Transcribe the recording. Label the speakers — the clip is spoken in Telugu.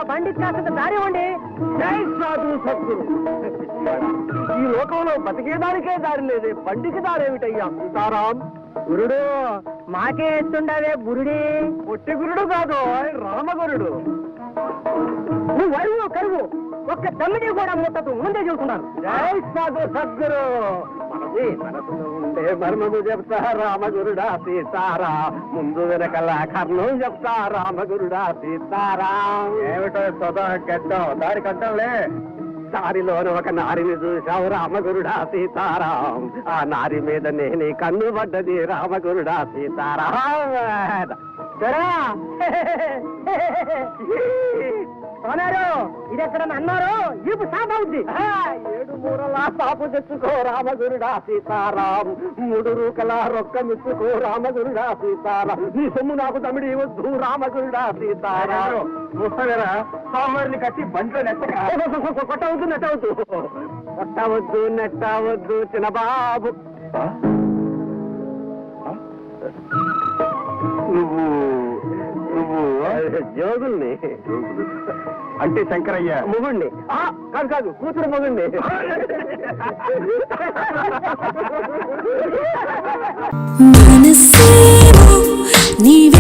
Speaker 1: బండికి కాస్త దారి ఇవ్వండి.
Speaker 2: జై సాధు సద్గురు. ఈ లోకంలో బతికేదానికే దారి లేదే, బండికి దారేమిటయ్యా సీతారాం?
Speaker 1: గురుడు మాకే ఎత్తుండవే గురుడి.
Speaker 2: పొట్టి గురుడు కాదు, రామగురుడు.
Speaker 1: నువ్వు వరువు కరువు ఒక్క తమ్మిడి కూడా ముట్టదు, ముందే చూస్తున్నాను.
Speaker 2: జై సాధు సద్గురు. మనసులో ఉండే మర్మము చెప్తా రామగురుడా సీతారా, ముందు వెనకల కర్ణం చెప్తా రామగురుడా సీతారా. ఏమిటో సదా కట్టం దారి కట్టంలే. దారిలోని ఒక నారిని చూశావు రామగురుడా సీతారాం, ఆ నారి మీద నేనే కన్ను పడ్డది రామగురుడా సీతారాం.
Speaker 1: అన్నారు ఇది ఎక్కడ అన్నారు, ఈపు సాపవుద్ది.
Speaker 2: 7 మూరలా సాపు తెచ్చుకో రామగురుడా సీతారాం, 3 రూకల రొక్కమిచ్చుకో రామగురుడా సీతారాం, నీ సొమ్ము నాకు తమిడి వద్దు రామగురుడా సీతారాం. చూస్తారా సామాన్ని కట్టి బంట్లో నెట్టక కొట్టవద్దు నెట్టవద్దు, కొట్టవద్దు నెట్టవద్దు చిన్నబాబు. నువ్వు జోగుల్ని అంటే శంకరయ్య మొగుణ్ణి. కాదు కాదు, కూతురు మొగుణ్ణి.
Speaker 3: మనసేమో నీవే